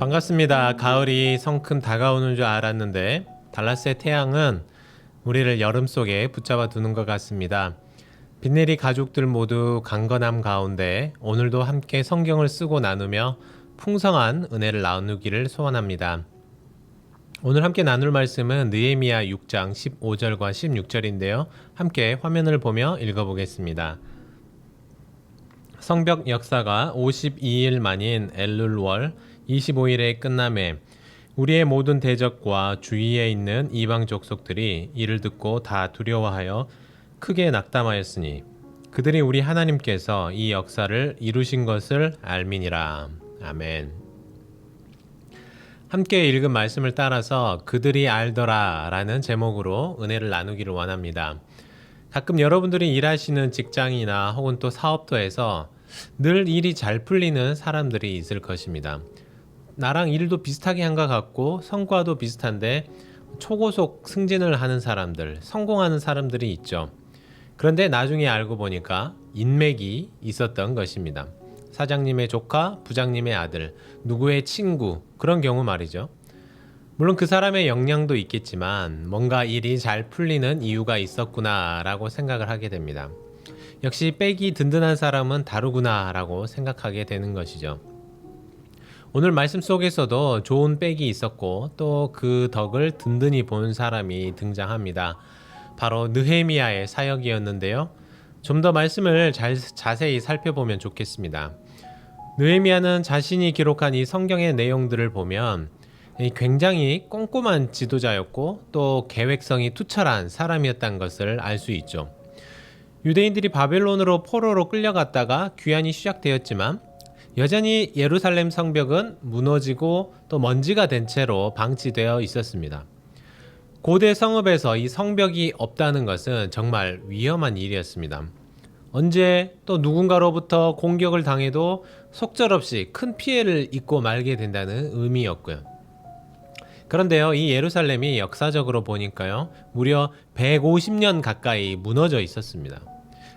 반갑습니다. 가을이 성큼 다가오는 줄 알았는데 달라스의 태양은 우리를 여름 속에 붙잡아 두는 것 같습니다. 빈내리 가족들 모두 강건함 가운데 오늘도 함께 성경을 쓰고 나누며 풍성한 은혜를 나누기를 소원합니다. 오늘 함께 나눌 말씀은 느헤미야 6장 15절과 16절인데요. 함께 화면을 보며 읽어보겠습니다. 성벽 역사가 52일 만인 엘룰월 25일에 끝남에 우리의 모든 대적과 주위에 있는 이방 족속들이 이를 듣고 다 두려워하여 크게 낙담하였으니 그들이 우리 하나님께서 이 역사를 이루신 것을 알미니라. 아멘. 함께 읽은 말씀을 따라서 그들이 알더라 라는 제목으로 은혜를 나누기를 원합니다. 가끔 여러분들이 일하시는 직장이나 혹은 또 사업터에서 늘 일이 잘 풀리는 사람들이 있을 것입니다. 나랑 일도 비슷하게 한 것 같고 성과도 비슷한데 초고속 승진을 하는 사람들, 성공하는 사람들이 있죠. 그런데 나중에 알고 보니까 인맥이 있었던 것입니다. 사장님의 조카, 부장님의 아들, 누구의 친구, 그런 경우 말이죠. 물론 그 사람의 역량도 있겠지만 뭔가 일이 잘 풀리는 이유가 있었구나 라고 생각을 하게 됩니다. 역시 백이 든든한 사람은 다르구나 라고 생각하게 되는 것이죠. 오늘 말씀 속에서도 좋은 백이 있었고 또 그 덕을 든든히 본 사람이 등장합니다. 바로 느헤미야의 사역이었는데요. 좀 더 말씀을 자세히 살펴보면 좋겠습니다. 느헤미야는 자신이 기록한 이 성경의 내용들을 보면 굉장히 꼼꼼한 지도자였고 또 계획성이 투철한 사람이었다는 것을 알 수 있죠. 유대인들이 바벨론으로 포로로 끌려갔다가 귀환이 시작되었지만 여전히 예루살렘 성벽은 무너지고 또 먼지가 된 채로 방치되어 있었습니다. 고대 성읍에서 이 성벽이 없다는 것은 정말 위험한 일이었습니다. 언제 또 누군가로부터 공격을 당해도 속절없이 큰 피해를 입고 말게 된다는 의미였고요. 그런데요, 이 예루살렘이 역사적으로 보니까요, 무려 150년 가까이 무너져 있었습니다.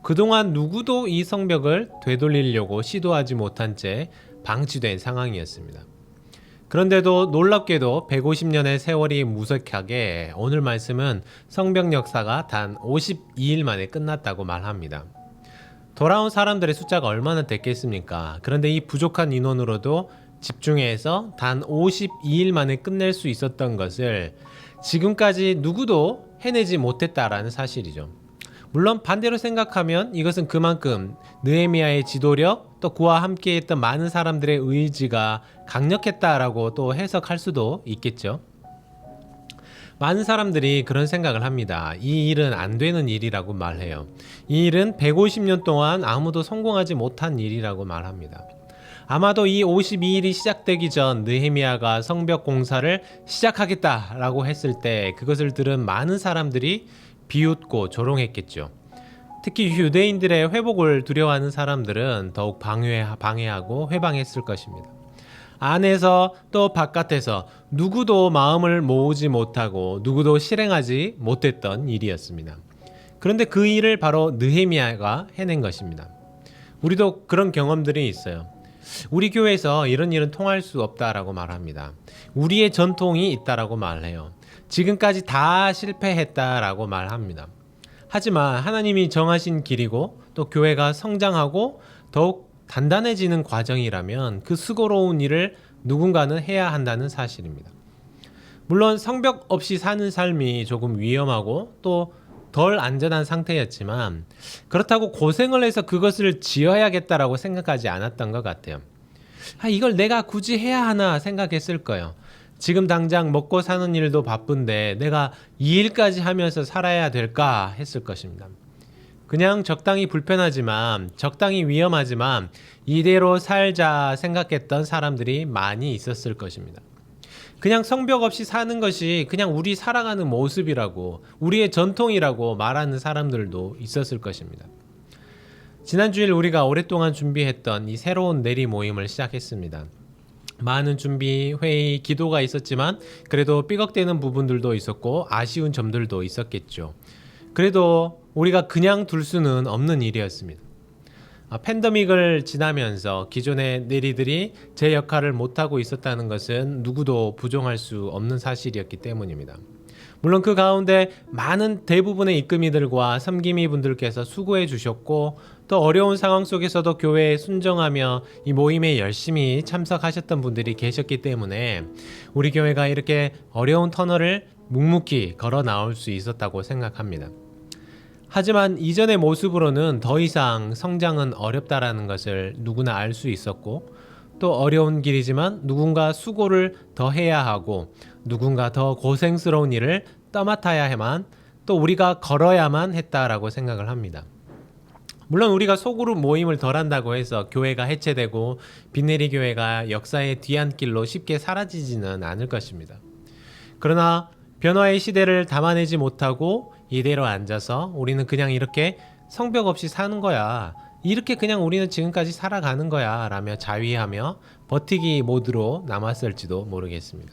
그동안 누구도 이 성벽을 되돌리려고 시도하지 못한 채 방치된 상황이었습니다. 그런데도 놀랍게도 150년의 세월이 무색하게 오늘 말씀은 성벽 역사가 단 52일 만에 끝났다고 말합니다. 돌아온 사람들의 숫자가 얼마나 됐겠습니까? 그런데 이 부족한 인원으로도 집중해서 단 52일 만에 끝낼 수 있었던 것을 지금까지 누구도 해내지 못했다라는 사실이죠. 물론 반대로 생각하면 이것은 그만큼 느헤미야의 지도력 또 그와 함께했던 많은 사람들의 의지가 강력했다라고 또 해석할 수도 있겠죠. 많은 사람들이 그런 생각을 합니다. 이 일은 안 되는 일이라고 말해요. 이 일은 150년 동안 아무도 성공하지 못한 일이라고 말합니다. 아마도 이 52일이 시작되기 전 느헤미야가 성벽 공사를 시작하겠다라고 했을 때 그것을 들은 많은 사람들이 비웃고 조롱했겠죠. 특히 유대인들의 회복을 두려워하는 사람들은 더욱 방해하고 회방했을 것입니다. 안에서 또 바깥에서 누구도 마음을 모으지 못하고 누구도 실행하지 못했던 일이었습니다. 그런데 그 일을 바로 느헤미야가 해낸 것입니다. 우리도 그런 경험들이 있어요. 우리 교회에서 이런 일은 통할 수 없다라고 말합니다. 우리의 전통이 있다라고 말해요. 지금까지 다 실패했다라고 말합니다. 하지만 하나님이 정하신 길이고 또 교회가 성장하고 더욱 단단해지는 과정이라면 그 수고로운 일을 누군가는 해야 한다는 사실입니다. 물론 성벽 없이 사는 삶이 조금 위험하고 또 덜 안전한 상태였지만 그렇다고 고생을 해서 그것을 지어야겠다라고 생각하지 않았던 것 같아요. 이걸 내가 굳이 해야 하나 생각했을 거예요. 지금 당장 먹고 사는 일도 바쁜데 내가 이 일까지 하면서 살아야 될까 했을 것입니다. 그냥 적당히 불편하지만 적당히 위험하지만 이대로 살자 생각했던 사람들이 많이 있었을 것입니다. 그냥 성벽 없이 사는 것이 그냥 우리 살아가는 모습이라고 우리의 전통이라고 말하는 사람들도 있었을 것입니다. 지난 주일 우리가 오랫동안 준비했던 이 새로운 내리 모임을 시작했습니다. 많은 준비, 회의, 기도가 있었지만 그래도 삐걱대는 부분들도 있었고 아쉬운 점들도 있었겠죠. 그래도 우리가 그냥 둘 수는 없는 일이었습니다. 팬데믹을 지나면서 기존의 내리들이 제 역할을 못하고 있었다는 것은 누구도 부정할 수 없는 사실이었기 때문입니다. 물론 그 가운데 많은 대부분의 입금이들과 섬김이 분들께서 수고해 주셨고, 또 어려운 상황 속에서도 교회에 순종하며 이 모임에 열심히 참석하셨던 분들이 계셨기 때문에 우리 교회가 이렇게 어려운 터널을 묵묵히 걸어 나올 수 있었다고 생각합니다. 하지만 이전의 모습으로는 더 이상 성장은 어렵다라는 것을 누구나 알 수 있었고, 또 어려운 길이지만 누군가 수고를 더 해야 하고 누군가 더 고생스러운 일을 떠맡아야만, 또 우리가 걸어야만 했다라고 생각을 합니다. 물론 우리가 소그룹 모임을 덜 한다고 해서 교회가 해체되고 빈내리 교회가 역사의 뒤안길로 쉽게 사라지지는 않을 것입니다. 그러나 변화의 시대를 담아내지 못하고 이대로 앉아서 우리는 그냥 이렇게 성벽 없이 사는 거야, 이렇게 그냥 우리는 지금까지 살아가는 거야 라며 자위하며 버티기 모드로 남았을지도 모르겠습니다.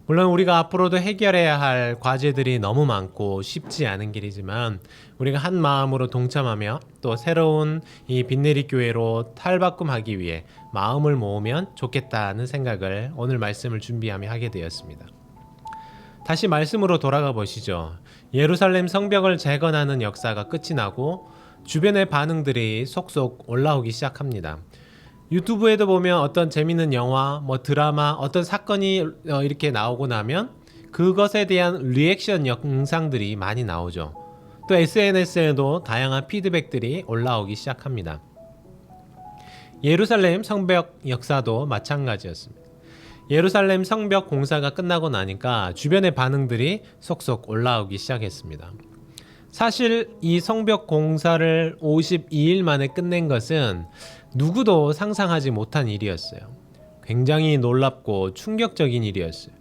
물론 우리가 앞으로도 해결해야 할 과제들이 너무 많고 쉽지 않은 길이지만 우리가 한 마음으로 동참하며 또 새로운 이 빈내리 교회로 탈바꿈하기 위해 마음을 모으면 좋겠다는 생각을 오늘 말씀을 준비하며 하게 되었습니다. 다시 말씀으로 돌아가 보시죠. 예루살렘 성벽을 재건하는 역사가 끝이 나고 주변의 반응들이 속속 올라오기 시작합니다. 유튜브에도 보면 어떤 재밌는 영화, 드라마, 어떤 사건이 이렇게 나오고 나면 그것에 대한 리액션 영상들이 많이 나오죠. 또 SNS에도 다양한 피드백들이 올라오기 시작합니다. 예루살렘 성벽 역사도 마찬가지였습니다. 예루살렘 성벽 공사가 끝나고 나니까 주변의 반응들이 속속 올라오기 시작했습니다. 사실 이 성벽 공사를 52일 만에 끝낸 것은 누구도 상상하지 못한 일이었어요. 굉장히 놀랍고 충격적인 일이었어요.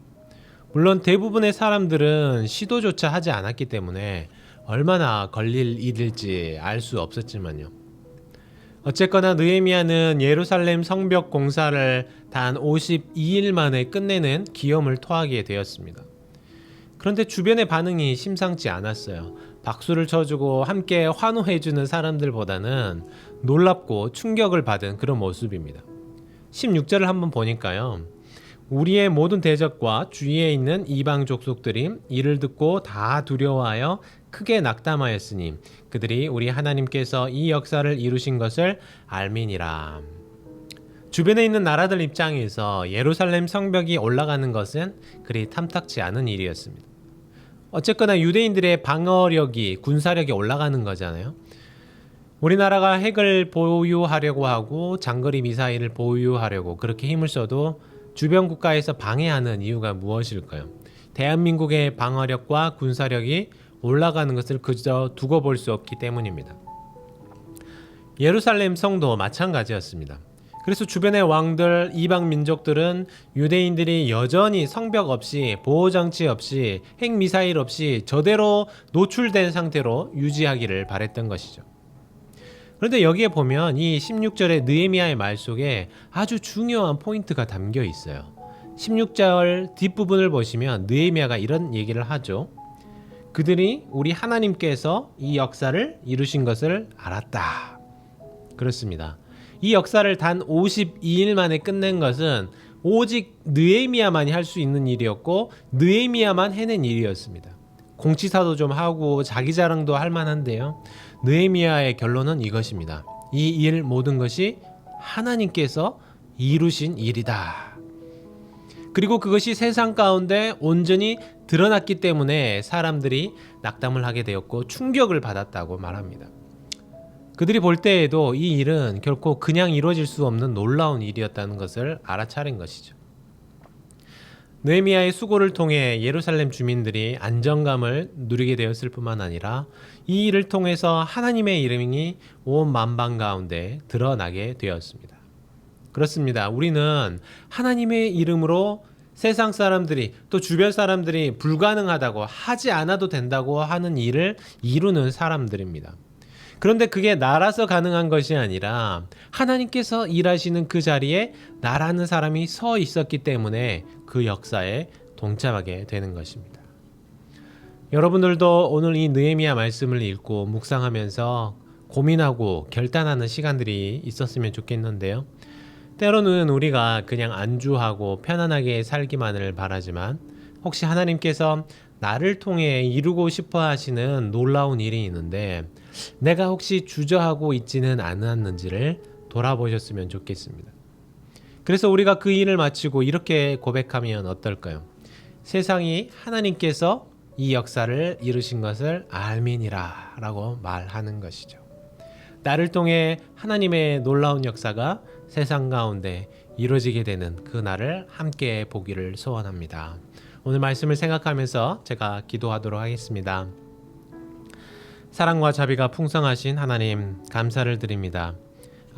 물론 대부분의 사람들은 시도조차 하지 않았기 때문에 얼마나 걸릴 일일지 알 수 없었지만요. 어쨌거나 느헤미야는 예루살렘 성벽 공사를 단 52일 만에 끝내는 기염을 토하게 되었습니다. 그런데 주변의 반응이 심상치 않았어요. 박수를 쳐주고 함께 환호해주는 사람들보다는 놀랍고 충격을 받은 그런 모습입니다. 16절을 한번 보니까요. 우리의 모든 대적과 주위에 있는 이방 족속들이 이를 듣고 다 두려워하여 크게 낙담하였으니 그들이 우리 하나님께서 이 역사를 이루신 것을 알미니라. 주변에 있는 나라들 입장에서 예루살렘 성벽이 올라가는 것은 그리 탐탁지 않은 일이었습니다. 어쨌거나 유대인들의 방어력이, 군사력이 올라가는 거잖아요. 우리나라가 핵을 보유하려고 하고 장거리 미사일을 보유하려고 그렇게 힘을 써도 주변 국가에서 방해하는 이유가 무엇일까요? 대한민국의 방어력과 군사력이 올라가는 것을 그저 두고 볼 수 없기 때문입니다. 예루살렘 성도 마찬가지였습니다. 그래서 주변의 왕들, 이방 민족들은 유대인들이 여전히 성벽 없이, 보호장치 없이, 핵미사일 없이 저대로 노출된 상태로 유지하기를 바랬던 것이죠. 그런데 여기에 보면 이 16절의 느헤미야의 말 속에 아주 중요한 포인트가 담겨 있어요. 16절 뒷부분을 보시면 느헤미야가 이런 얘기를 하죠. 그들이 우리 하나님께서 이 역사를 이루신 것을 알았다. 그렇습니다. 이 역사를 단 52일 만에 끝낸 것은 오직 느헤미야만이 할 수 있는 일이었고 느헤미야만 해낸 일이었습니다. 공치사도 좀 하고 자기 자랑도 할 만한데요. 느헤미야의 결론은 이것입니다. 이 일 모든 것이 하나님께서 이루신 일이다. 그리고 그것이 세상 가운데 온전히 드러났기 때문에 사람들이 낙담을 하게 되었고 충격을 받았다고 말합니다. 그들이 볼 때에도 이 일은 결코 그냥 이루어질 수 없는 놀라운 일이었다는 것을 알아차린 것이죠. 느헤미야의 수고를 통해 예루살렘 주민들이 안정감을 누리게 되었을 뿐만 아니라 이 일을 통해서 하나님의 이름이 온 만방 가운데 드러나게 되었습니다. 그렇습니다. 우리는 하나님의 이름으로 세상 사람들이 또 주변 사람들이 불가능하다고 하지 않아도 된다고 하는 일을 이루는 사람들입니다. 그런데 그게 나라서 가능한 것이 아니라 하나님께서 일하시는 그 자리에 나라는 사람이 서 있었기 때문에 그 역사에 동참하게 되는 것입니다. 여러분들도 오늘 이 느헤미야 말씀을 읽고 묵상하면서 고민하고 결단하는 시간들이 있었으면 좋겠는데요. 때로는 우리가 그냥 안주하고 편안하게 살기만을 바라지만 혹시 하나님께서 나를 통해 이루고 싶어 하시는 놀라운 일이 있는데 내가 혹시 주저하고 있지는 않았는지를 돌아보셨으면 좋겠습니다. 그래서 우리가 그 일을 마치고 이렇게 고백하면 어떨까요? 세상이 하나님께서 이 역사를 이루신 것을 알미니라 라고 말하는 것이죠. 나를 통해 하나님의 놀라운 역사가 세상 가운데 이루어지게 되는 그 날을 함께 보기를 소원합니다. 오늘 말씀을 생각하면서 제가 기도하도록 하겠습니다. 사랑과 자비가 풍성하신 하나님, 감사를 드립니다.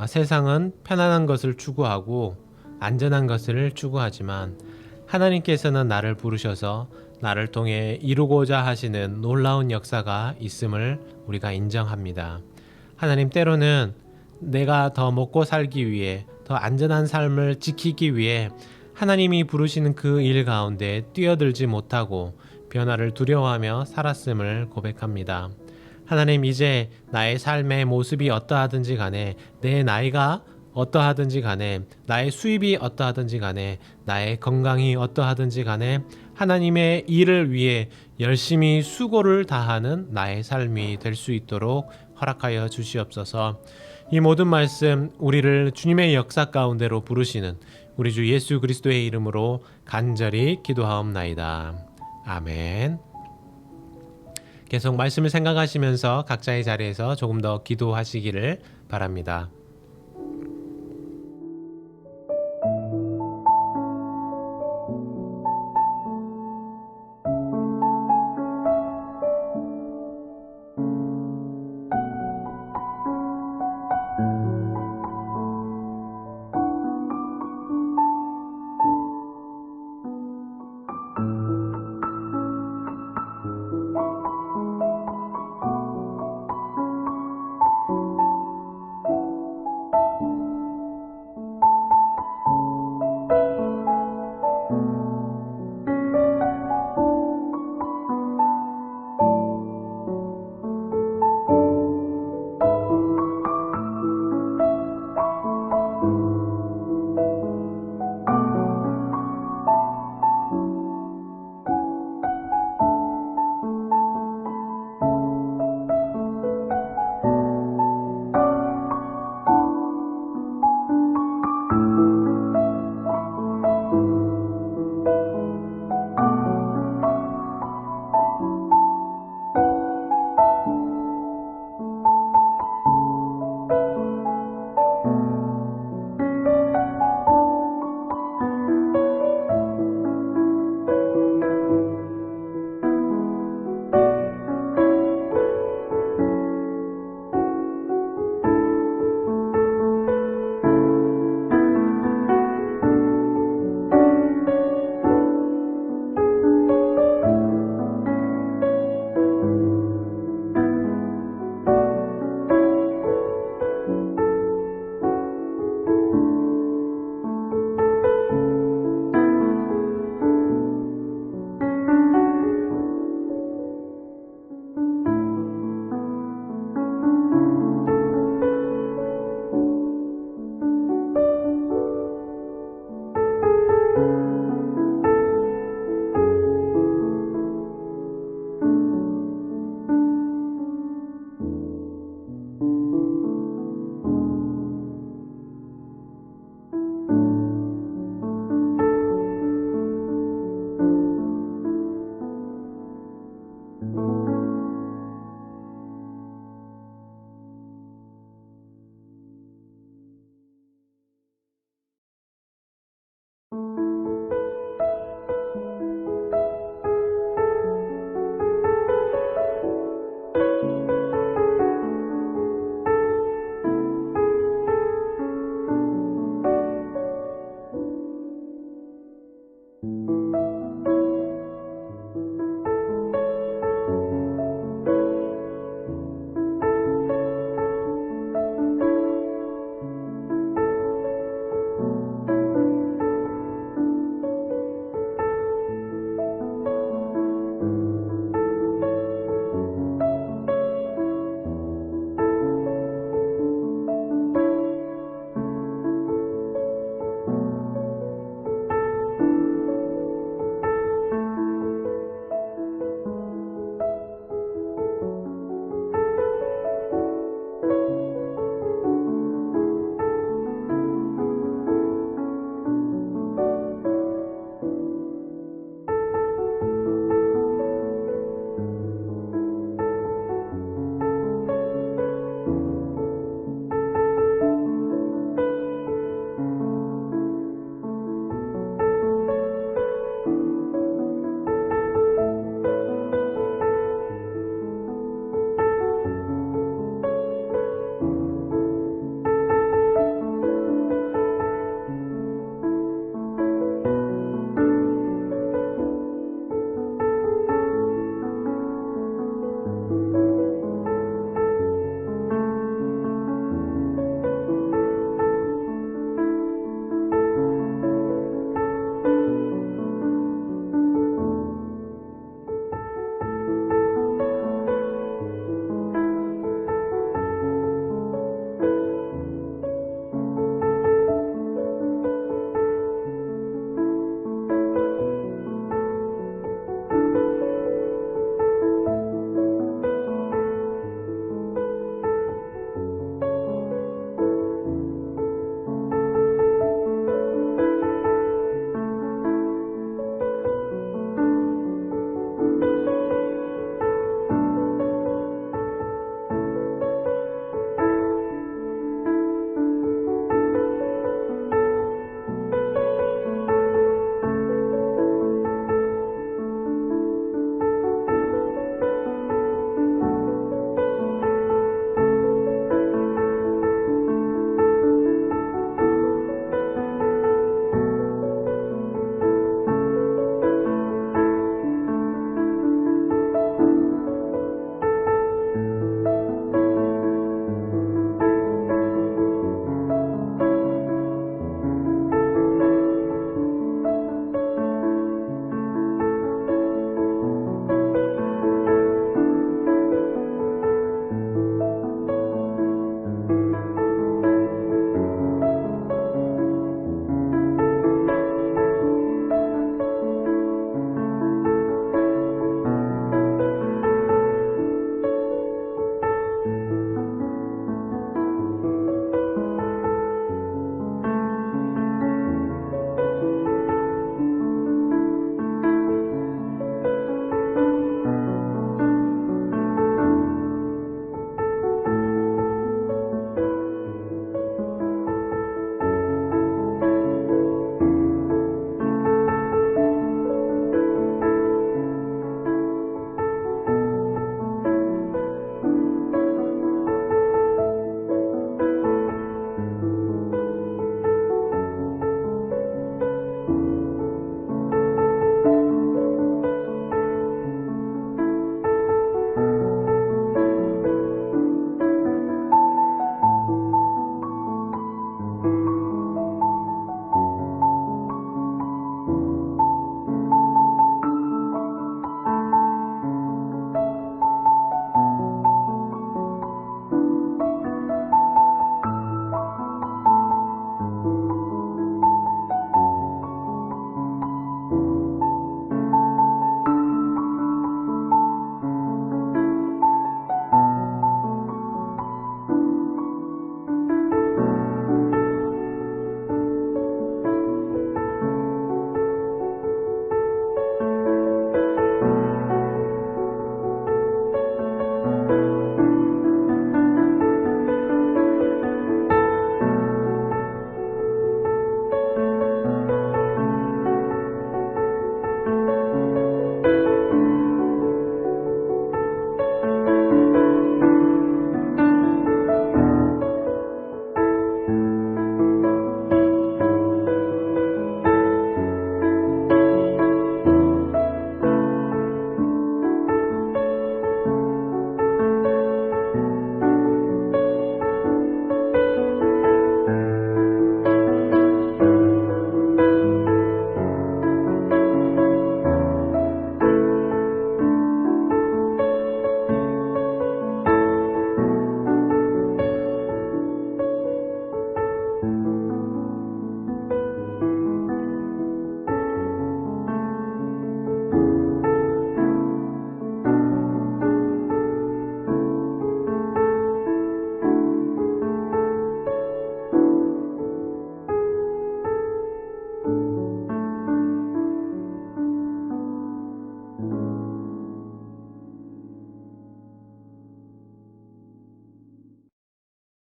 세상은 편안한 것을 추구하고 안전한 것을 추구하지만 하나님께서는 나를 부르셔서 나를 통해 이루고자 하시는 놀라운 역사가 있음을 우리가 인정합니다. 하나님, 때로는 내가 더 먹고 살기 위해, 더 안전한 삶을 지키기 위해 하나님이 부르시는 그 일 가운데 뛰어들지 못하고 변화를 두려워하며 살았음을 고백합니다. 하나님, 이제 나의 삶의 모습이 어떠하든지 간에, 내 나이가 어떠하든지 간에, 나의 수입이 어떠하든지 간에, 나의 건강이 어떠하든지 간에 하나님의 일을 위해 열심히 수고를 다하는 나의 삶이 될 수 있도록 허락하여 주시옵소서. 이 모든 말씀 우리를 주님의 역사 가운데로 부르시는 우리 주 예수 그리스도의 이름으로 간절히 기도하옵나이다. 아멘. 계속 말씀을 생각하시면서 각자의 자리에서 조금 더 기도하시기를 바랍니다.